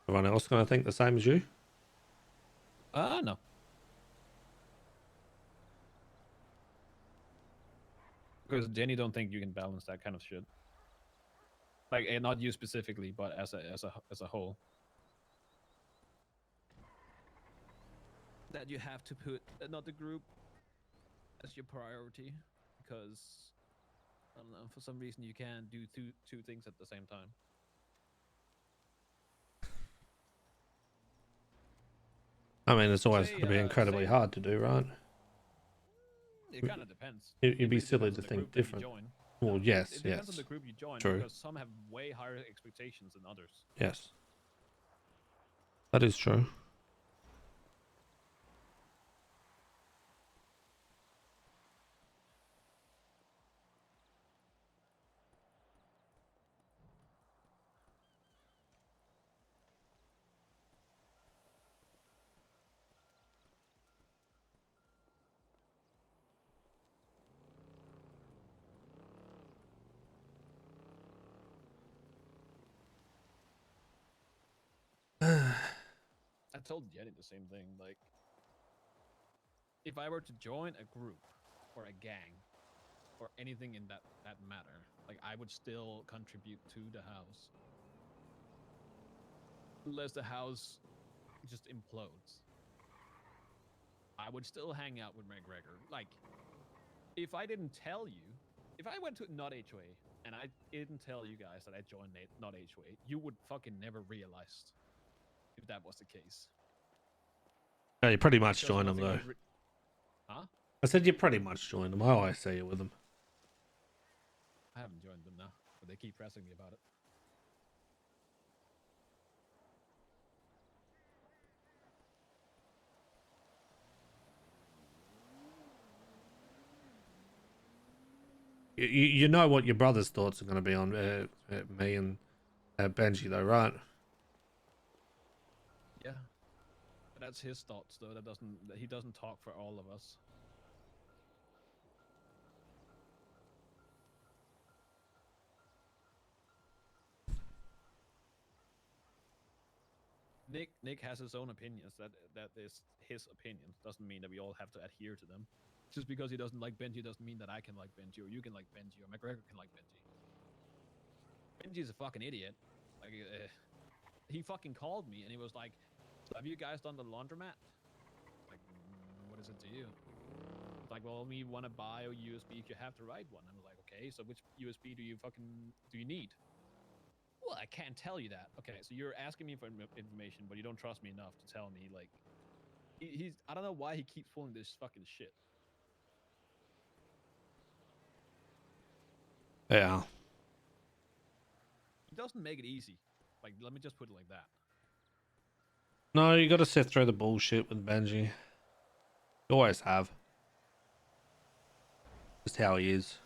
Everyone else gonna think the same as you? No. Because Jenny don't think you can balance that kind of shit. Like, not you specifically, but as a whole. That you have to put another group as your priority, because I don't know, for some reason you can't do two things at the same time. I mean, it's always going to be incredibly hard to do, right? It kind of depends. It'd be really silly depends to on the think group that you different. join. Well, No, yes, it depends on yes. the group you join, True. because some have way higher expectations than others. Yes. That is true. I told Jenny the same thing. Like, if I were to join a group or a gang or anything in that matter, like, I would still contribute to the house, unless the house just implodes. I would still hang out with McGregor. Like, if I didn't tell you, if I went to not HOA and I didn't tell you guys that I joined not HOA, you would fucking never realize if that was the case. Yeah, you pretty much Because join one them thing though. Huh? I said you pretty much join them. I always see you with them. I haven't joined them now, but they keep pressing me about it. You know what your brother's thoughts are going to be on me and Benji though, right? Yeah, but that's his thoughts though. He doesn't talk for all of us. Nick has his own opinions. That is his opinion. Doesn't mean that we all have to adhere to them. Just because he doesn't like Benji doesn't mean that I can like Benji, or you can like Benji, or McGregor can like Benji. Benji's a fucking idiot. Like, he fucking called me and he was like, "So have you guys done the laundromat?" Like, what is it to you? It's like, well, we want to buy a USB if you have the right one. I'm like, okay, so which USB do you need? Well, I can't tell you that. Okay, so you're asking me for information, but you don't trust me enough to tell me. Like, he's I don't know why he keeps pulling this fucking shit. Yeah. He doesn't make it easy. Like, let me just put it like that. No, you got to sift through the bullshit with Benji. You always have. Just how he is.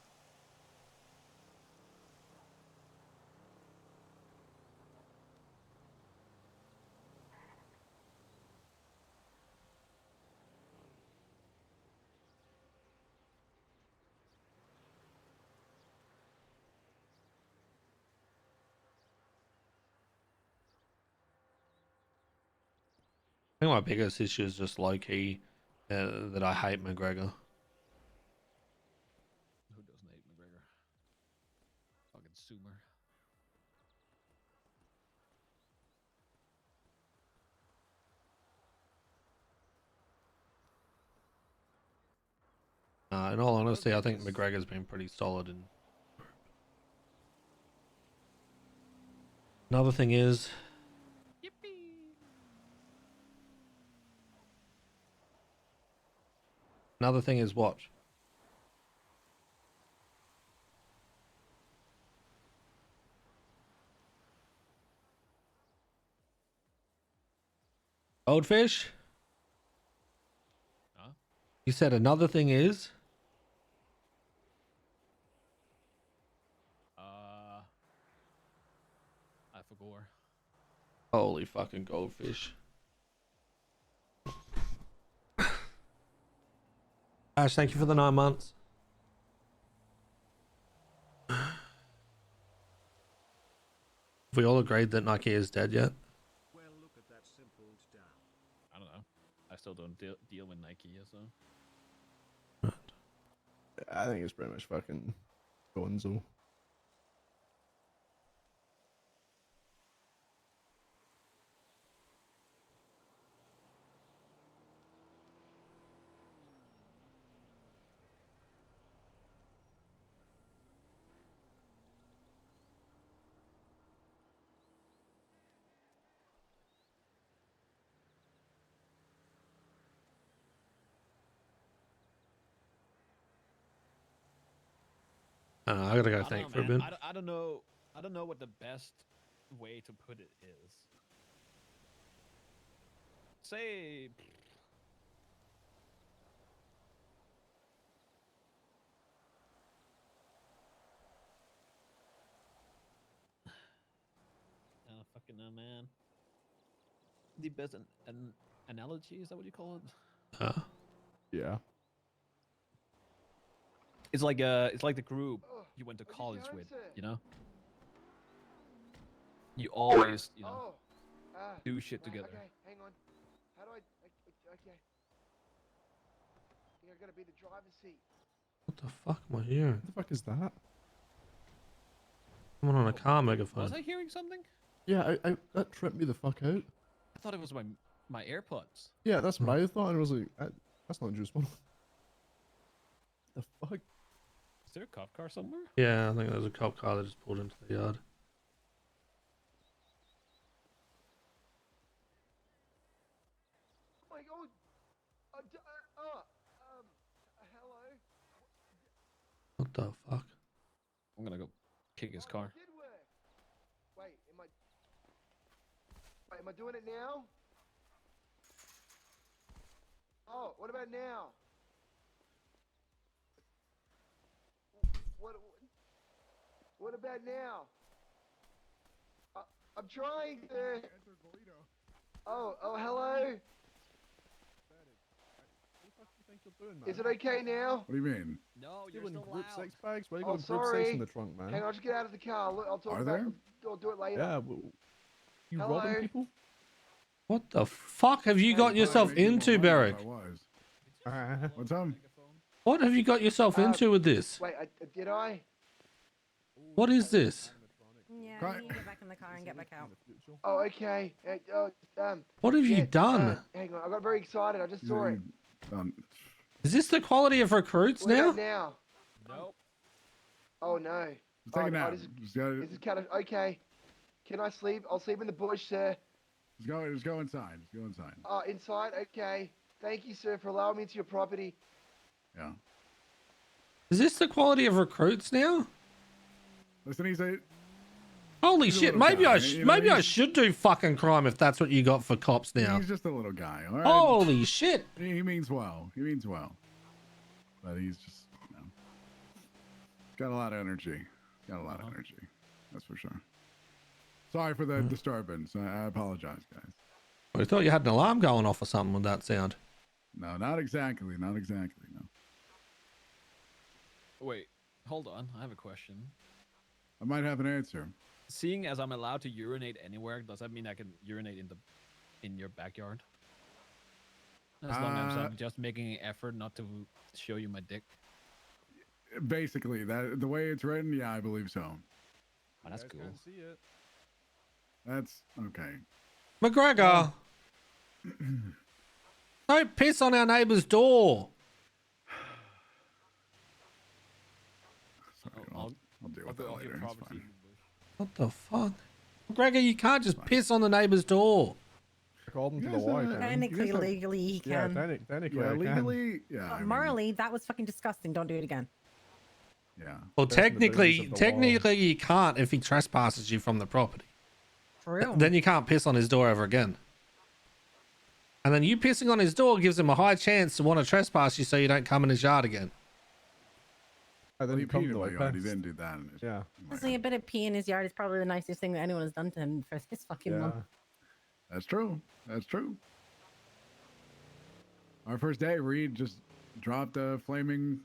I think my biggest issue is just low key that I hate McGregor. Who doesn't hate McGregor? Fucking Sumer. In all honesty, I think McGregor's been pretty solid. And another thing is, Yippee! what? Goldfish? Huh? You said another thing is? I forgot. Holy fucking goldfish. Ash, thank you for the 9 months. Have we all agreed that Nike is dead yet? Well, still don't deal with Nike, so. I think it's pretty much fucking gonzo. I gotta go I think don't for know, a man. bit. I don't know. I don't know what the best way to put it is. Say. I don't fucking know, man. The best an analogy, is that what you call it? Yeah. It's like the group you went to college with, you know? You always, you know, do shit together. Okay, hang on. How do I? Okay. I think I gotta be the driver's seat. What the fuck am I hearing? What the fuck is that? Someone on a car Was megaphone. I hearing something? Yeah, I that tripped me the fuck out. I thought it was my AirPods. Yeah, that's what I thought. And I was like, that's not Juice One. The fuck? Is there a cop car somewhere? Yeah, I think there's a cop car that just pulled into the yard. Oh my god. Hello. What the fuck? I'm gonna go kick his Oh, car. it did work. Wait, am I doing it now? Oh, what about now? What about now? I'm trying to. Oh, hello. Is it okay now? What do you mean? No, you're Doing still group loud. six bags? Why you Oh, got group six sorry. in the trunk, man? Hang on, I'll just get out of the car. I'll talk Are about there? I'll do it later. Yeah, you robbing Hello? people? What the fuck have you got Hey, yourself I'd make you more into, money if Barrick? I was. Uh, What's up? What have you got yourself into with this? Wait, did I? What is this? Yeah, Right. you need to get back in the car and get back out. Oh, okay. What have you yeah, done? hang on, I got very excited. I just saw it. Is this the quality of recruits What now? about now? Nope. Oh no. Just take a nap. This Just go, is kind of okay. Can I sleep? I'll sleep in the bush, sir. just go inside. Just go inside. Oh, inside? Okay. Thank you, sir, for allowing me into your property. Yeah. Is this the quality of recruits now? Listen, he's a. Holy He's a shit! little Maybe guy, I you know, maybe I he's- should do fucking crime if that's what you got for cops now. He's just a little guy. All right. Holy shit! He means well. He means well. But he's just, you know, got a lot of energy. Got a lot of energy. That's for sure. Sorry for the disturbance. I apologize, guys. I thought you had an alarm going off or something with that sound. No, not exactly. Not exactly. No. Wait, hold on. I have a question. I might have an answer. Seeing as I'm allowed to urinate anywhere, does that mean I can urinate in your backyard? As long as I'm just making an effort not to show you my dick. Basically, that the way it's written, yeah, I believe so. Oh, that's cool. See it. That's okay. McGregor, don't piss on our neighbour's door. Sorry, I'll I'll deal I'll with go that off your later. It's property. fine. in the bush. What the fuck, McGregor? You can't just piss on the neighbour's door. According to the Yes, law, I- you can. Technically, You guys legally, he Yeah, can. technically, Yeah, I can. legally, yeah. I mean, Morally, that was fucking disgusting. Don't do it again. yeah. Well, That's in the bounds technically, of the law. technically you can't if he trespasses you from the property. True. Then you can't piss on his door ever again. And then you pissing on his door gives him a high chance to want to trespass you so you don't come in his yard again. I Well, he didn't come peed in though, my I yard. He pissed. didn't do that. In his, Yeah. in my Honestly, a yard. bit of pee in his yard is probably the nicest thing that anyone has done to him for his fucking Yeah. mom. That's true. That's true. Our first day, Reed just dropped a flaming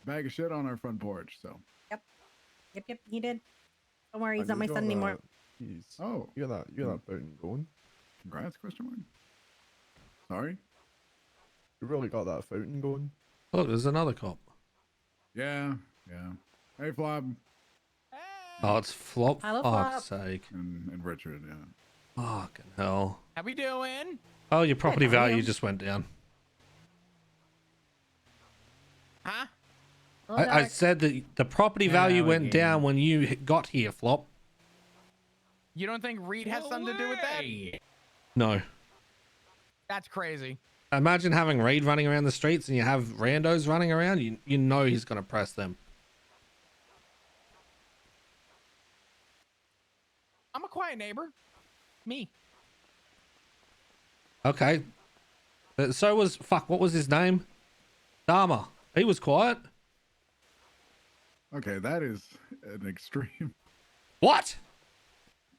bag of shit on our front porch. So, Yep, he did. Don't worry, he's And not you my got son anymore. that- oh, you got that bout going. congrats, question mark. Sorry. We really got that fountain going. Look, there's another cop. Yeah, yeah. Hey, Flob Oh, it's Flop. Hello, Fuck's Flop. sake. and Richard. Yeah. Fucking hell. How we doing? Oh, your property how are value you? just went down. Huh? Hello, I Dark. said that the property value Hello went again. down when you got here, Flop. You don't think Reed has something to do with that? No. That's crazy. Imagine having Reed running around the streets and you have randos running around. You know he's going to press them. I'm a quiet neighbor. Me. Okay. So was, fuck, what was his name? Dharma. He was quiet. Okay, that is an extreme. What?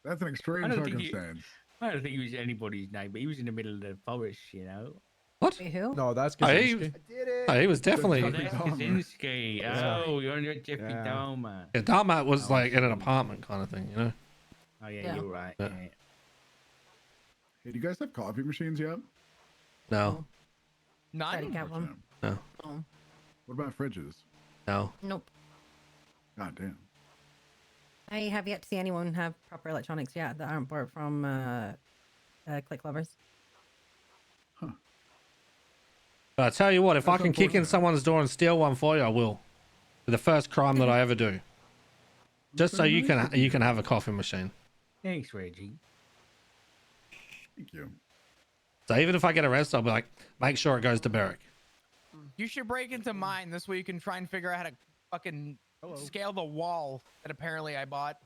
That's an extreme I don't think he- circumstance. I don't think he was anybody's name, but he was in the middle of the forest, you know. What? Wait, who? No, that's Oh, Kaczynski. he, I did it. oh, he was definitely... Oh, Jeffrey that's Dahmer. Kaczynski. Yeah. Oh, you're on your Jeffrey Yeah. Dahmer. Yeah, Dharma was like in an apartment kind of thing, you know? Oh, yeah, Yeah. you're right. Yeah. Yeah. Hey, do you guys have coffee machines yet? No, Try to None? get one. no, Oh, What about fridges? no. nope. God damn. I have yet to see anyone have proper electronics yet that aren't bought from Click Lovers. But I tell you what, if I That's can kick in unfortunate. someone's door and steal one for you, I will. The first crime that I ever do. Just so you can have a coffee machine. Thanks, Reggie. Thank you. So even if I get arrested, I'll be like, make sure it goes to Beric. You should break into mine this way you can try and figure out how to fucking scale the wall that apparently I bought.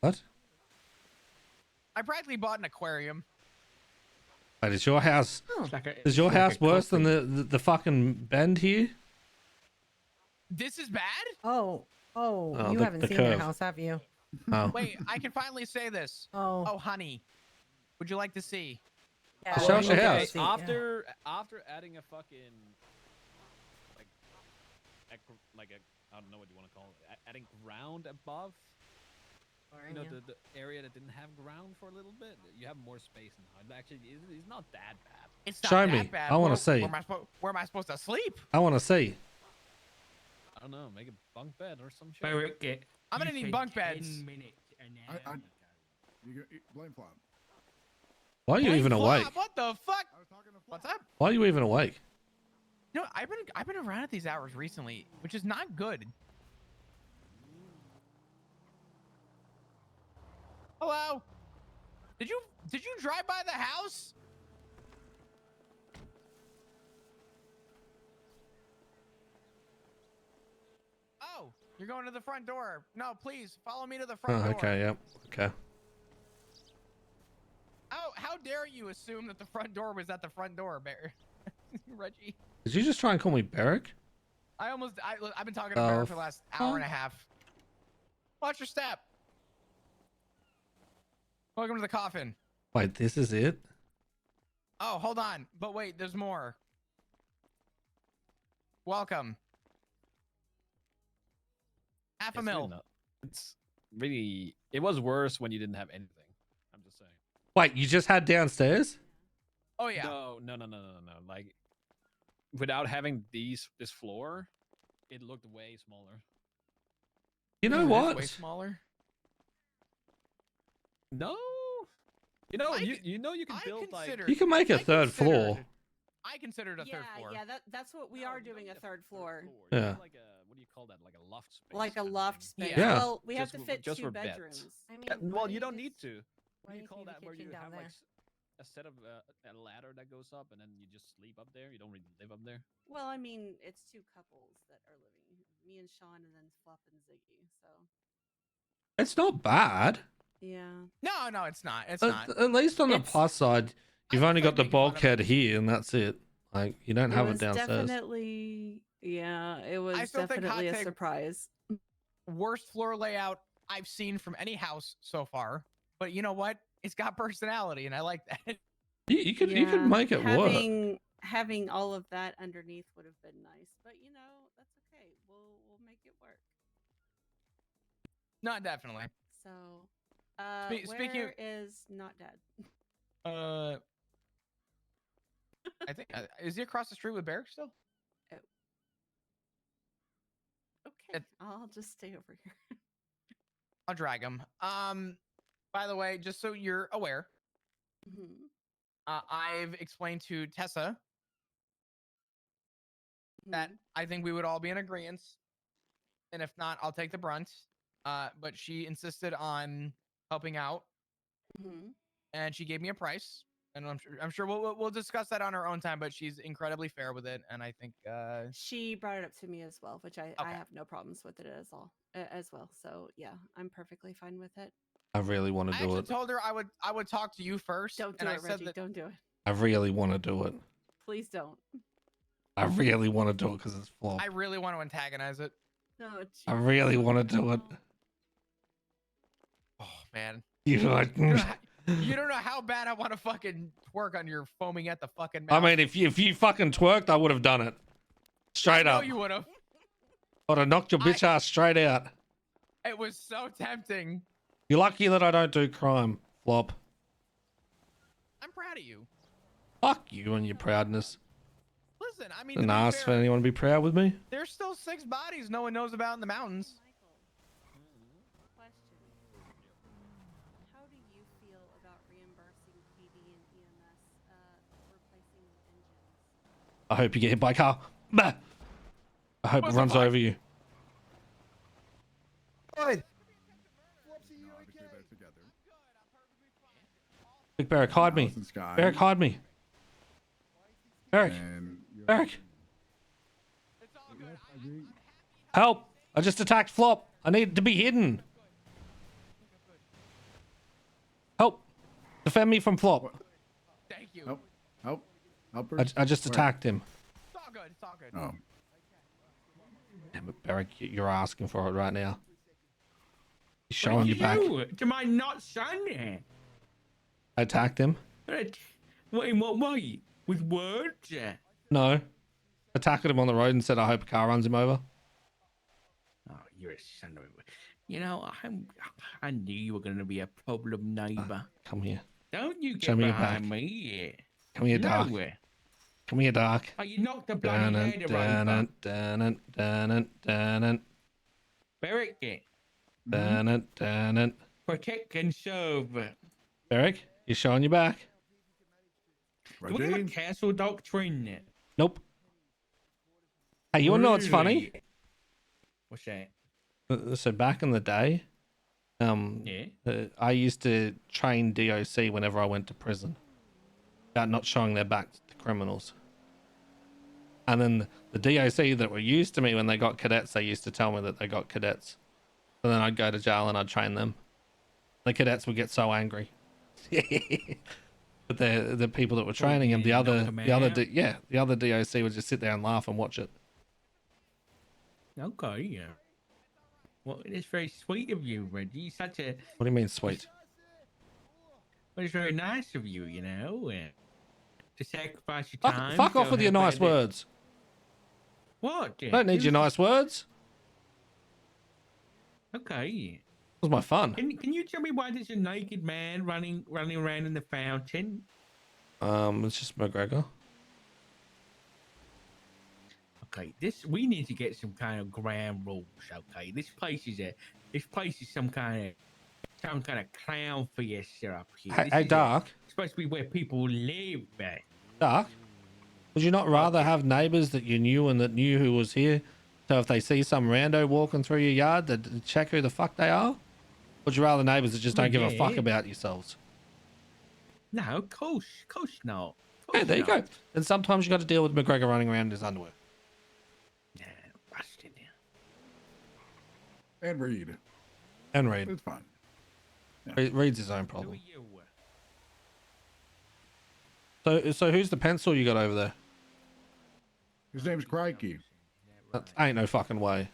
What? I practically bought an aquarium. Wait, is your house It's like a- is your it's like house a worse than coffee. the fucking bend here? This is bad? Oh, you the- haven't the seen your curve. house, have you? Oh. Wait, I can finally say this. Oh, Oh, honey. Would you like to see? yeah. Show us your okay, house. see, yeah. After adding a fucking like a I don't know what you want to call it. Adding ground above. You know, Yeah. the area that didn't have ground for a little bit. You have more space now. Actually, it's not that bad. It's not Show that me. bad. I wanna Where- see. Where am I supposed to sleep? I want to see. I don't know. Make a bunk bed or some shit. Beric, I'm gonna you need said bunk 10 beds. minutes an I- hour ago. You blame Flop. Why are you Blake even Flop, awake? What the fuck? I was talking to Flop. What's up? Why are you even awake? You know, I've been around at these hours recently, which is not good. Hello? Did you drive by the house? Oh, you're going to the front door. No, please follow me to the front Oh, door. okay, yep, okay. How dare you assume that the front door was at the front door, Bear? Reggie. Did you just try and call me Beric? I've been talking to Bear Oh, for the last hour and a half. Watch your step. Welcome to the coffin. Wait, this is it? Oh, hold on. But wait, there's more. Welcome. Half a It's really mil. not- It's really. It was worse when you didn't have anything. I'm just saying. Wait, you just had downstairs? Oh yeah. No. Like, without having this floor, it looked way smaller. You know It's what? Way smaller. No. You know, I you con- you know you can I build like. considered. You can make a I third floor. considered- I considered a third floor. Yeah, that's what we No, are you don't doing need a third floor. You Yeah. need like a what do you call that? Like a loft space. Like a kind of loft thing. space. Yeah. Well, we have Just to for- fit just two for beds. bedrooms. I mean, Yeah, well, you why don't do need to. why What do you do call need a that? Where you kitchen have down like there? a set of a ladder that goes up, and then you just sleep up there. You don't really live up there. Well, I mean, it's two couples that are living. Me and Sean, and then Flop and Ziggy. So It's not bad. yeah. No, it's not. It's not. At least on the It's- plus side, you've I only got prefer the making fun of bulkhead here, and that's it. Like, you don't have it was downstairs. definitely, yeah, it was still think definitely hot a take- surprise. Worst floor layout I've seen from any house so far. But you know what? It's got personality, and I like that. You could make it work. Having all of that underneath would have been nice, but you know that's okay. We'll make it work. No, definitely. So, Speaking of- where is not dead? I think is he across the street with Barrick still? Okay, I'll just stay over here. I'll drag him. By the way, just so you're aware, Mhm, I've explained to Tessa that mhm. I think we would all be in agreement, and if not, I'll take the brunt. But she insisted on helping out, Mhm. and she gave me a price. And I'm sure we'll discuss that on our own time. But she's incredibly fair with it, and I think She brought it up to me as well, which I okay. have no problems with it as well. So yeah, I'm perfectly fine with it. I really want to I do actually it. told her I would talk to you first, Don't do and I it, said Reggie. that Don't do it. I really want to do it. Please don't. I really want to do it because it's flop. I really want to antagonize it. No, I really want to do it. Oh man, You know, you don't know how bad I want to fucking twerk on your foaming at the fucking I mouth. mean, if you fucking twerked, I would have done it. Straight I know up. you would have. I'd have knocked your bitch ass straight out. It was so tempting. You're lucky that I don't do crime, flop. I'm proud of you. Fuck you and your proudness. Listen, I mean, Didn't to be ask for fair, anyone to be proud with me. there's still 6 bodies no one knows about in the mountains. Question. How do you feel about reimbursing PD and EMS replacing engines? I hope you get hit by a car. Bah! I hope What's it the runs fuck? over you. Good. No, obviously they're together. Big Barrick, hide me. Alice and Sky, Barrick, hide me. Barrick, and you're- Barrick, It's all good. help! I just attacked Flop. I need to be hidden. Help! Defend me from Flop. Thank you. Help her. I just Where? attacked him. It's all good. It's all good. Oh, Damn it, Barrick, you're asking for it right now. He's showing you back. To my not son there. I attacked him. What in what way? With words? No. Attacked him on the road and said, I hope a car runs him over. Oh, you're a son of a... You know, I knew you were going to be a problem neighbor. Come here. Don't you get Show me your behind back. me. Come here, Dark. No. Come here, Dark. Oh, you knocked the bloody head over. Barrick, protect and serve. Barrick, you're showing your back. Do we have a Reggie? castle doctrine? Nope. Hey, you wanna know what's funny? Really? What's that? So back in the day, Yeah. I used to train DOC whenever I went to prison about not showing their back to criminals. And then the DOC that were used to me when they got cadets, they used to tell me that they got cadets. So then I'd go to jail and I'd train them. The cadets would get so angry. But the people that were training him, the other DOC would just sit there and laugh and watch it. Okay, yeah. Well, it's very sweet of you, Reggie. Such a... What do you mean, sweet? Well, it's very nice of you, you know, to sacrifice your Fuck, time. fuck to off with your help nice out the- words. What? Don't need your nice words. Okay. It was my fun. Can you tell me why there's a naked man running around in the fountain? It's just McGregor. Okay, we need to get some kind of ground rules. Okay, this place is some kind of clown fiesta up here. Hey, This hey is Dark. supposed to be where people live. Dark. Would you not rather have neighbors that you knew and that knew who was here? So if they see some rando walking through your yard, that check who the fuck they are? Would you rather neighbors that just don't give a fuck Yeah. about yourselves? No, of course not. Hey, there you go. And sometimes you got to deal with McGregor running around in his underwear. Yeah, busted. And Reed. And Reed. It's fine. Reed's his own Who are problem. you? So who's the pencil you got over there? His name's Crikey. That ain't no fucking way.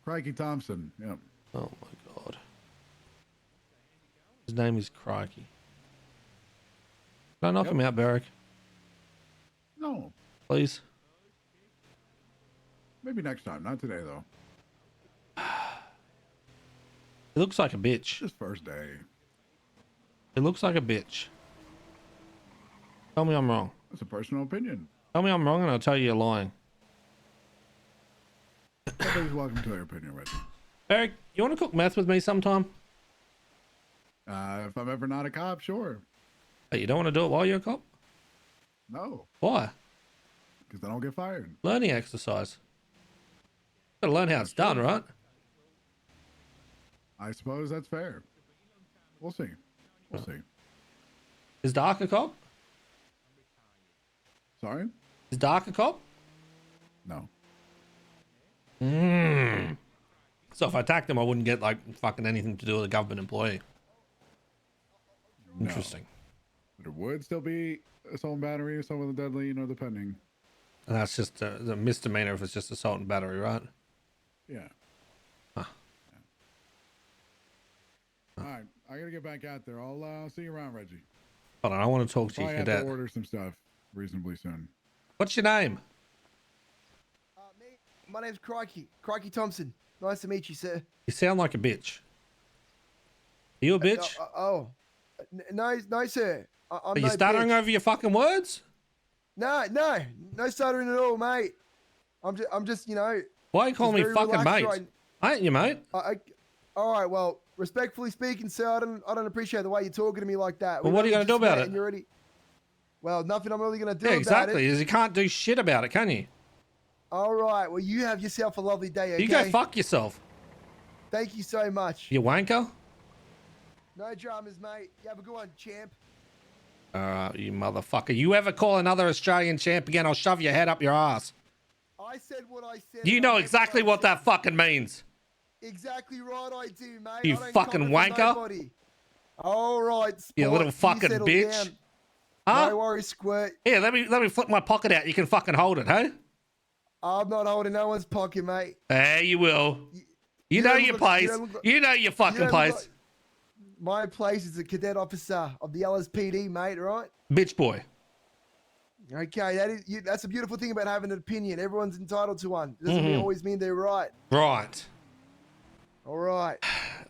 Crikey Thompson. Yep. Oh my god. His name is Crikey. Can I knock him out, Barrick? No. Please? Maybe next time. Not today, though. He looks like a bitch. Just first day. He looks like a bitch. Tell me I'm wrong. That's a personal opinion. Tell me I'm wrong and I'll tell you you're lying. Everybody's welcome to their opinion, Reggie. Eric, you want to cook meth with me sometime? If I'm ever not a cop, sure. Hey, you don't want to do it while you're a cop? No, Why? because I don't get fired. Learning exercise. Gotta learn how it's done, right? I suppose that's fair. We'll see. We'll see. Is Dark a cop? Sorry? Is Dark a cop? No. So if I attacked him, I wouldn't get like fucking anything to do with a government employee. No. Interesting. But it would still be assault and battery, assault with a deadly, depending. And that's just the misdemeanor if it's just assault and battery, right? Yeah. Huh. All right, I gotta get back out there. I'll see you around, Reggie. Hold on, I want to talk to you, Probably have cadet. to order some stuff reasonably soon. What's your name? Me, my name's Crikey. Crikey Thompson. Nice to meet you, sir. You sound like a bitch. Are you a bitch? No, sir. I'm Are you no stuttering bitch. over your fucking words? No stuttering at all, mate. I'm just, Why are you calling me very fucking relaxed mate? right- Ain't you, mate? all right, well, respectfully speaking, sir, I don't appreciate the way you're talking to me like that. Well, what are you only gonna do just about met it? and you're already... Well, nothing I'm really gonna do Yeah, about exactly. it. Is you can't do shit about it, can you? All right, well, you have yourself a lovely day, okay? You go fuck yourself. Thank you so much. You wanker. No dramas, mate. You have a good one, champ. You motherfucker. You ever call another Australian champ again, I'll shove your head up your ass. I said what I said. You and I know meant exactly I what said. that fucking means. Exactly right, I do, mate. You I don't fucking comment for wanker. nobody. All right, You little sport, fucking settle bitch. down. Huh? No worries, squirt. Here, let me flip my pocket out. You can fucking hold it, hey? I'm not holding no one's pocket, mate. Hey, you will. You you know don't your look- place. you don't look like- You know your You fucking don't look place. like- My place is a cadet officer of the LSPD, mate. Right? Bitch boy. Okay, that's a beautiful thing about having an opinion. Everyone's entitled to one. It Mm-hmm. doesn't always mean they're right. Right. All right.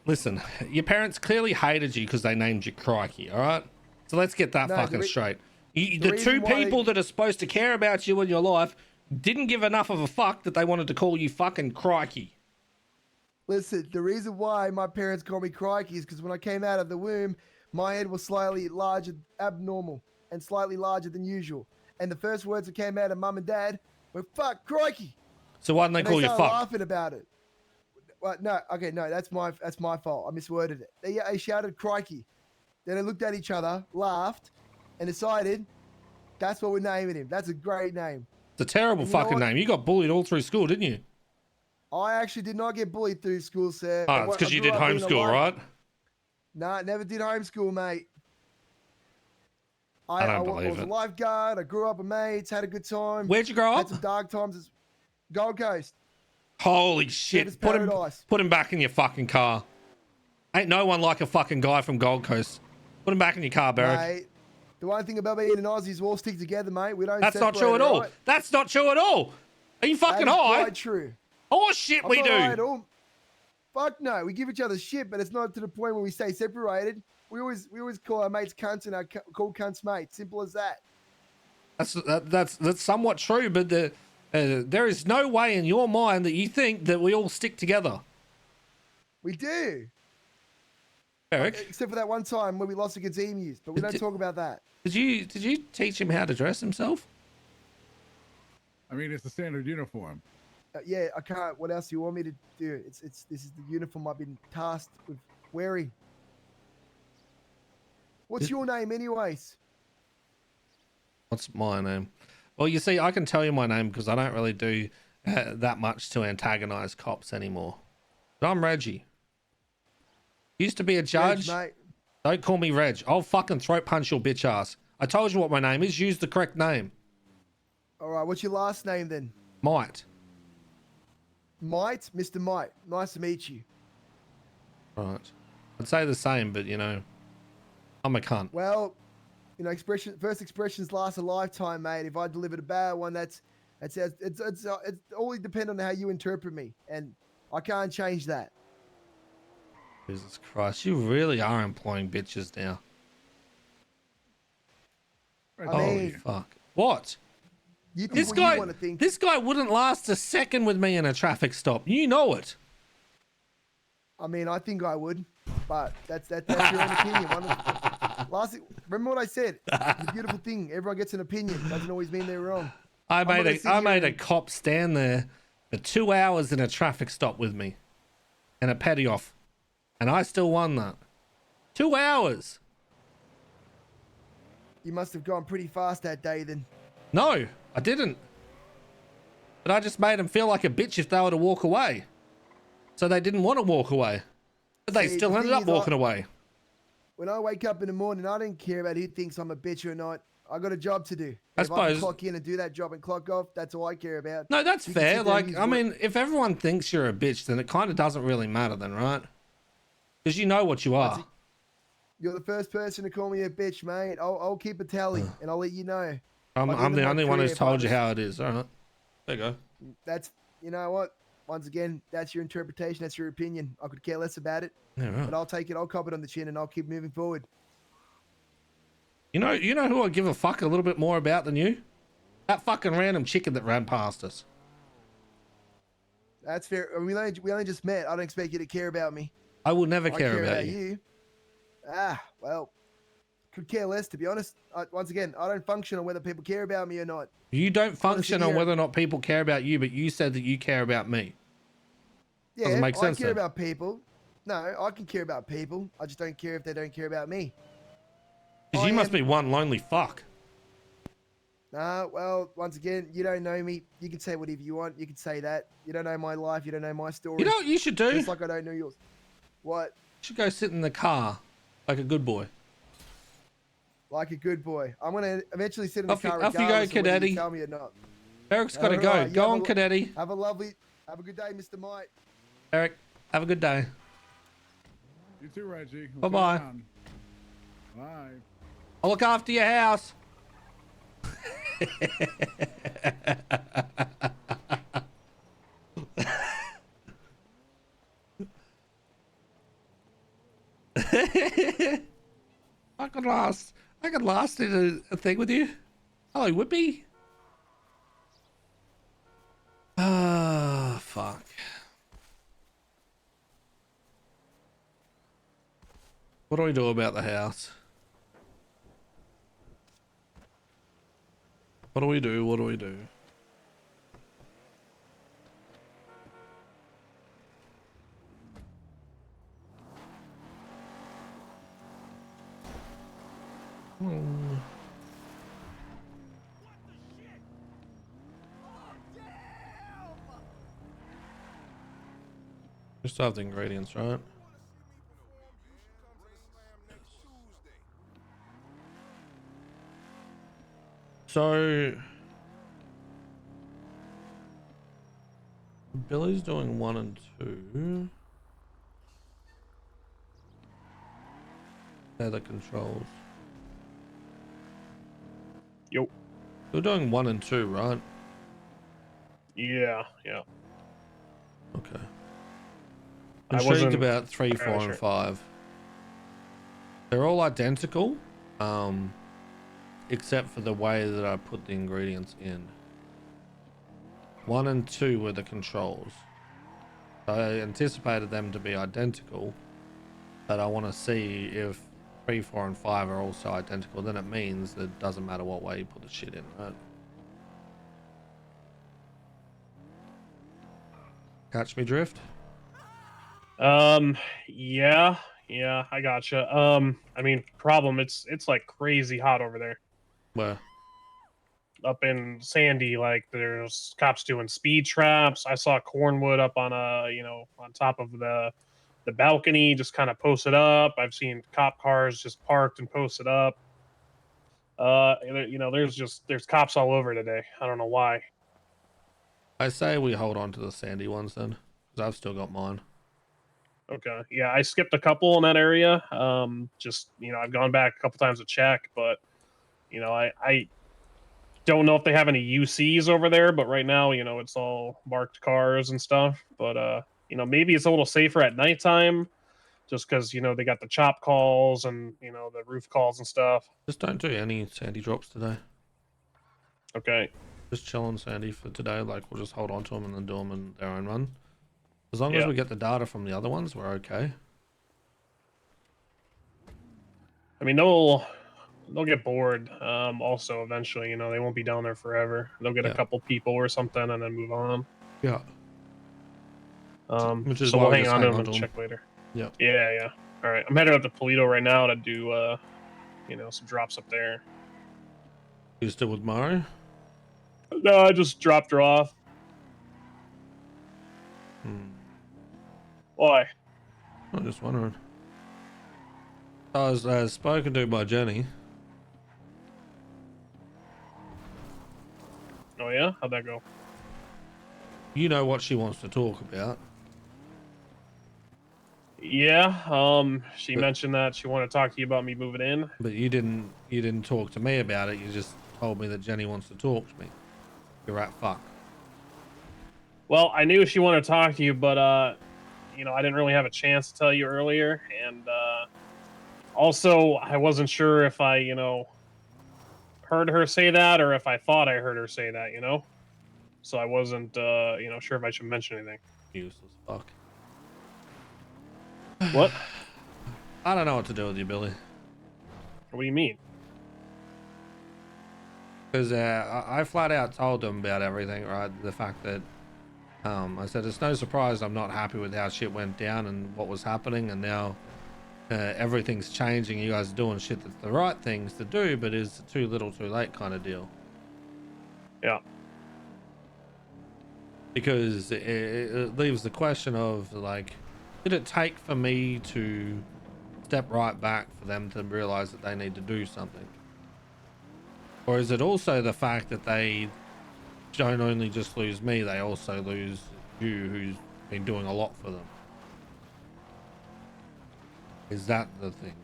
Listen, your parents clearly hated you because they named you Crikey, all right? So let's get that No, fucking the straight. The the two reason why people that are supposed to care about you in your life didn't give enough of a fuck that they wanted to call you fucking Crikey. Listen, the reason why my parents call me Crikey is because when I came out of the womb, my head was slightly larger, abnormal, and slightly larger than usual. And the first words that came out of mum and dad were "fuck, Crikey." So why didn't they And call they you started fuck? laughing about it. Well, no, okay, no, that's my fault. I misworded it. They shouted "Crikey." Then they looked at each other, laughed, and decided that's what we're naming him. That's a great name. It's a terrible And you know fucking what? name. You got bullied all through school, didn't you? I actually did not get bullied through school, sir. Oh, it's because you did homeschool, right? Nah, never did homeschool, mate. I don't I believe was a it. lifeguard. I grew up with mates, had a good time. Where'd you grow Had up? some dark times. Gold Coast. Holy shit. Surfers Put him Paradise. back in your fucking car. Ain't no one like a fucking guy from Gold Coast. Put him back in your car, Barrick. Mate, the one thing about being an Aussie is we all stick together, mate. We don't That's not true separate, at all. right? That's not true at all. Are you fucking That is high? quite true. Oh shit, I'm we not high at do. all. Fuck no. We give each other shit, but it's not to the point where we stay separated. We always call our mates cunts and call cunts mates. Simple as that. That's somewhat true, but there is no way in your mind that you think that we all stick together. We do. Eric, Except for that one time when we lost against emus, but we don't talk about that. did you teach him how to dress himself? I mean, it's the standard uniform. Yeah, I can't. What else do you want me to do? This is the uniform I've been tasked with wearing. What's your name, anyways? What's my name? Well, you see, I can tell you my name because I don't really do that much to antagonize cops anymore. But I'm Reggie. Used to be a judge. Reg, mate. Don't call me Reg. I'll fucking throat punch your bitch ass. I told you what my name is. Use the correct name. All right, what's your last name then? Might. Might, Mr. Might. Nice to meet you. Right. I'd say the same, but you know, I'm a cunt. Well, you know, first expressions last a lifetime, mate. If I delivered a bad one, it's all depend on how you interpret me, and I can't change that. Jesus Christ, you really are employing bitches now. Reggie, Holy mean- fuck. What? You think This what guy, you want to think. this guy wouldn't last a second with me in a traffic stop. You know it. I mean, I think I would, but that's your own opinion. Remember what I said? It's a beautiful thing. Everyone gets an opinion. Doesn't always mean they're wrong. I not made gonna a sit I here made a and- cop stand there for 2 hours in a traffic stop with me, and a petty off, and I still won that. 2 hours. You must have gone pretty fast that day then. No, I didn't. But I just made them feel like a bitch if they were to walk away. So they didn't want to walk away. But they See, still the ended thing up is, walking away. When I wake up in the morning, I don't care about who thinks I'm a bitch or not. I got a job to do. I If I can suppose- clock in and do that job and clock off, that's all I care about. No, that's You can fair. sit there and Like, use I word- mean, if everyone thinks you're a bitch, then it kind of doesn't really matter then, right? Because you know what you are. You're the first person to call me a bitch, mate. I'll keep a tally and I'll let you know. I'm By the the end of my only one career, who's if I told you was- how it is. All right. There you go. That's, you know what? Once again, that's your interpretation. That's your opinion. I could care less about it, Yeah, right. but I'll take it. I'll cop it on the chin and I'll keep moving forward. You know who I give a fuck a little bit more about than you? That fucking random chicken that ran past us. That's fair. We only just met. I don't expect you to care about me. I will never I care about you. Well, could care less, to be honest. Once again, I don't function on whether people care about me or not. You don't function on here- whether or not people care about you, but you said that you care about me. Yeah, Doesn't make sense I care then. about people. No, I can care about people. I just don't care if they don't care about me. Because I you must am- be one lonely fuck. Nah, well, once again, you don't know me. You can say whatever you want. You can say that. You don't know my life. You don't know my story. You know what you should do? Just like I don't know yours. What? You should go sit in the car like a good boy. Like a good boy. I'm going to eventually sit in the Off you- car off you go, regardless of whether Cadetti. you tell me or not. Eric's got to go. Alright, you Go have on, a- Cadetti. Have a good day, Mr. Mike. Eric, have a good day. You too, Reggie. We'll see you Bye-bye. around. Bye. I'll look after your house. I could last in a thing with you. Hello, Whippy. Ah, fuck. What do we do about the house? What do we do? What do we do? Just have the ingredients, right? So Billy's doing 1 and 2. They're the controls. Yo. You're doing 1 and 2, right? Yeah. Okay. I Intrigued wasn't about 3, 4, entirely and sure. 5. They're all identical, except for the way that I put the ingredients in. 1 and 2 were the controls. I anticipated them to be identical, but I want to see if 3, 4, and 5 are also identical. Then it means that it doesn't matter what way you put the shit in, right? Catch me drift? Yeah, I gotcha. I mean, problem, it's like crazy hot over there. Where? Up in Sandy, like there's cops doing speed traps. I saw Cornwood up on on top of the balcony, just kind of posted up. I've seen cop cars just parked and posted up. There's cops all over today. I don't know why. I say we hold on to the sandy ones then, because I've still got mine. Okay. Yeah, I skipped a couple in that area. I've gone back a couple times to check, but I don't know if they have any UCs over there, but right now, it's all marked cars and stuff. But maybe it's a little safer at nighttime, just because they got the chop calls and the roof calls and stuff. Just don't do any sandy drops today. Okay. Just chilling, Sandy, for today. Like, we'll just hold on to them and then do them in their own run. As long as Yeah. we get the data from the other ones, we're okay. I mean, they'll get bored. Also, eventually, you know, they won't be down there forever. They'll get a Yeah. couple people or something and then move on. Yeah. Which is So why we'll we hang just on to hang them on and to 'em. check later. Yeah. Yeah. All right. I'm headed up to Toledo right now to do, you know, some drops up there. You still with Mari? No, I just dropped her off. Why? I'm just wondering. I was spoken to by Jenny. Oh yeah, how'd that go? You know what she wants to talk about. Yeah. She mentioned that she wanted to talk to you about me moving in. But you didn't talk to me about it. You just told me that Jenny wants to talk to me. You're right, fuck. Well, I knew she wanted to talk to you, but you know, I didn't really have a chance to tell you earlier, and also I wasn't sure if I, you know, heard her say that or if I thought I heard her say that, you know. So I wasn't, you know, sure if I should mention anything. Useless fuck. What? I don't know what to do with you, Billy. What do you mean? Because I flat out told them about everything, right? The fact that I said it's no surprise I'm not happy with how shit went down and what was happening, and now everything's changing. You guys are doing shit that's the right things to do, but is too little, too late kind of deal. Yeah. Because it leaves the question of like, did it take for me to step right back for them to realize that they need to do something? Or is it also the fact that they don't only just lose me, they also lose you, who's been doing a lot for them? Is that the thing?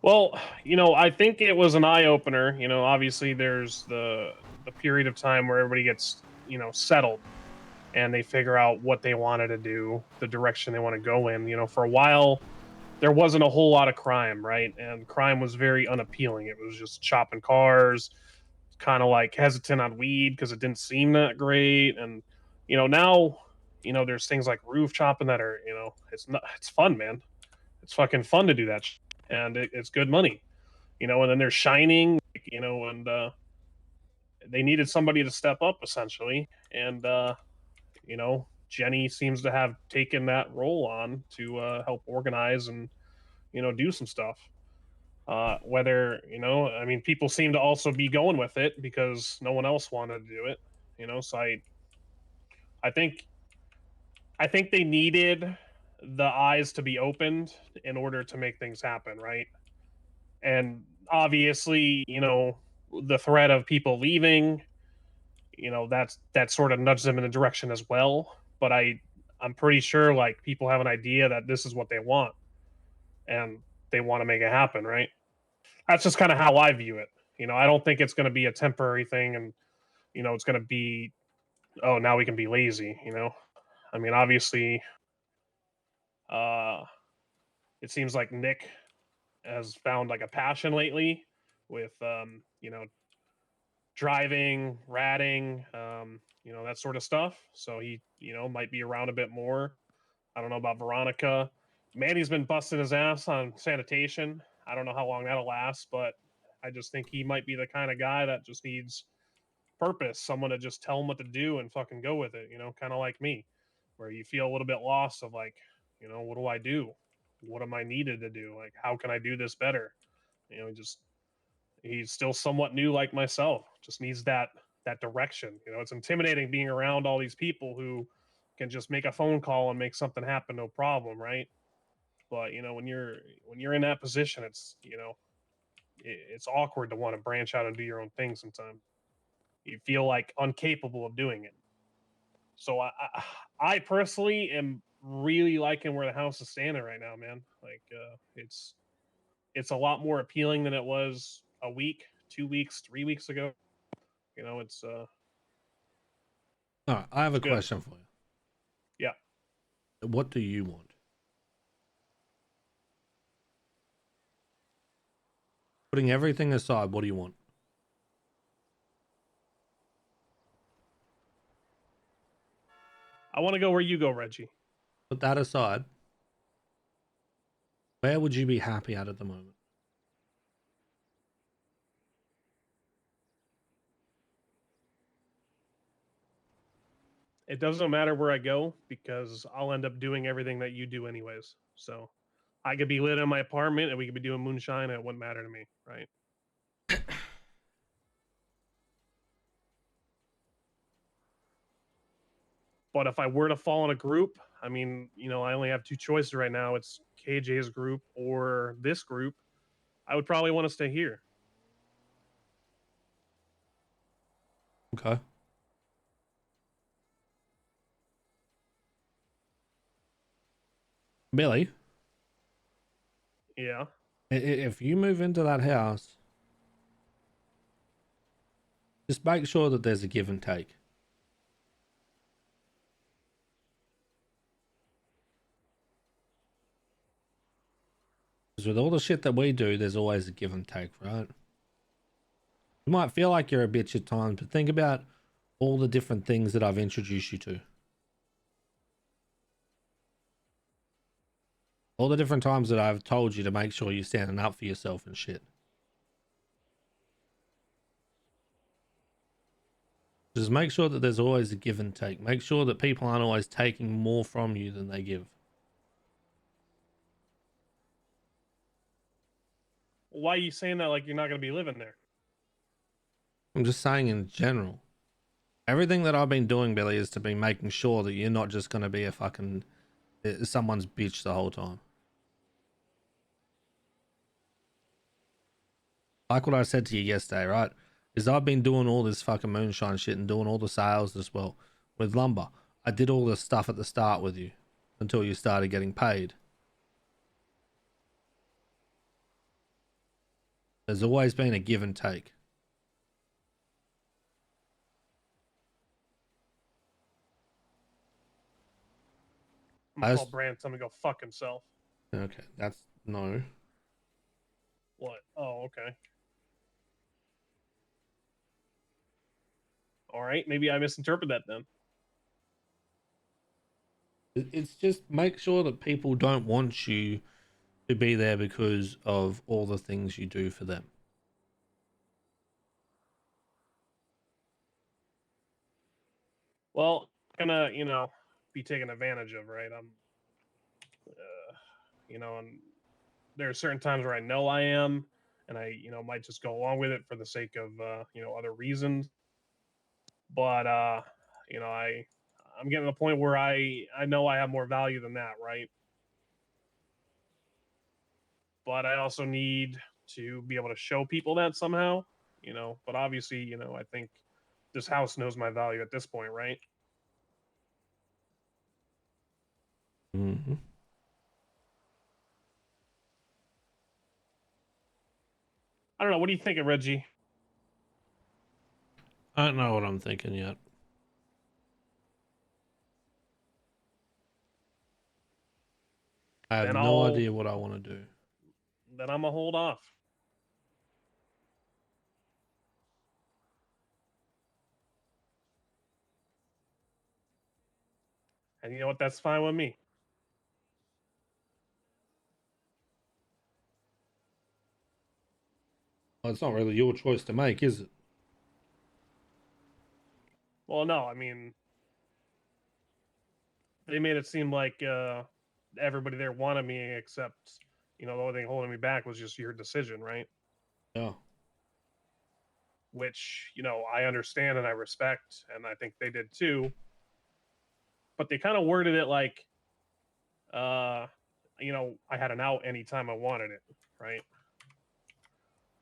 Well, you know, I think it was an eye opener. You know, obviously there's the period of time where everybody gets, you know, settled and they figure out what they wanted to do, the direction they want to go in. You know, for a while there wasn't a whole lot of crime, right? And crime was very unappealing. It was just chopping cars, kind of like hesitant on weed because it didn't seem that great. And you know, now, you know, there's things like roof chopping that are, you know, it's fun, man. It's fucking fun to do that, and it's good money, you know. And then there's Shining, you know, and they needed somebody to step up essentially, and you know, Jenny seems to have taken that role on to help organize and, you know, do some stuff. Whether, you know, I mean, people seem to also be going with it because no one else wanted to do it, you know. So I think they needed the eyes to be opened in order to make things happen, right? And obviously, you know, the threat of people leaving, you know, that sort of nudged them in a direction as well. But I'm pretty sure like people have an idea that this is what they want and they want to make it happen, right? That's just kind of how I view it. You know, I don't think it's going to be a temporary thing and, you know, it's going to be, oh, now we can be lazy, you know. I mean, obviously, uh it seems like Nick has found like a passion lately with you know, driving, ratting, you know, that sort of stuff. So he, you know, might be around a bit more. I don't know about Veronica. Manny's been busting his ass on sanitation. I don't know how long that'll last, but I just think he might be the kind of guy that just needs purpose, someone to just tell him what to do and fucking go with it, you know, kind of like me, where you feel a little bit lost of like, you know, what do I do? What am I needed to do? Like, how can I do this better? You know, just he's still somewhat new like myself, just needs that direction. You know, it's intimidating being around all these people who can just make a phone call and make something happen, no problem, right? But you know, when you're in that position, it's, you know, it's awkward to want to branch out and do your own thing sometimes. You feel like incapable of doing it. So I personally am really liking where the house is standing right now, man. Like it's a lot more appealing than it was a week, 2 weeks, 3 weeks ago. You know, it's All right, I have a good. question for you. Yeah. What do you want? Putting everything aside, what do you want? I want to go where you go, Reggie. Put that aside. Where would you be happy at the moment? It doesn't matter where I go because I'll end up doing everything that you do anyways. So I could be lit in my apartment and we could be doing moonshine and it wouldn't matter to me, right? But if I were to fall in a group, I mean, I only have two choices right now. It's KJ's group or this group. I would probably want to stay here. Okay. Billy, Yeah. if you move into that house, just make sure that there's a give and take. Because with all the shit that we do, there's always a give and take, right? You might feel like you're a bitch at times, but think about all the different things that I've introduced you to. All the different times that I've told you to make sure you're standing up for yourself and shit. Just make sure that there's always a give and take. Make sure that people aren't always taking more from you than they give. Why are you saying that like you're not going to be living there? I'm just saying in general. Everything that I've been doing, Billy, is to be making sure that you're not just going to be a fucking someone's bitch the whole time. Like what I said to you yesterday, right? Is I've been doing all this fucking moonshine shit and doing all the sales as well with lumber. I did all this stuff at the start with you until you started getting paid. There's always been a give and take. I'm going to call Brand, tell him to go fuck himself. Okay, that's no. What? Oh, okay. All right, maybe I misinterpret that then. It's just make sure that people don't want you to be there because of all the things you do for them. Well, gonna, be taken advantage of, right? And there are certain times where I know I am, and I, might just go along with it for the sake of, other reasons. But, I'm getting to the point where I know I have more value than that, right? But I also need to be able to show people that somehow, But obviously, I think this house knows my value at this point, right? Mm-hmm. I don't know. What do you think, Reggie? I don't know what I'm thinking yet. I have no idea what I want to do. Then I'm gonna hold off. And you know what? That's fine with me. Well, it's not really your choice to make, is it? Well, no, I mean, they made it seem like everybody there wanted me, except, the only thing holding me back was just your decision, right? Yeah. Which, I understand and I respect, and I think they did too. But they kind of worded it like, I had an out anytime I wanted it, right?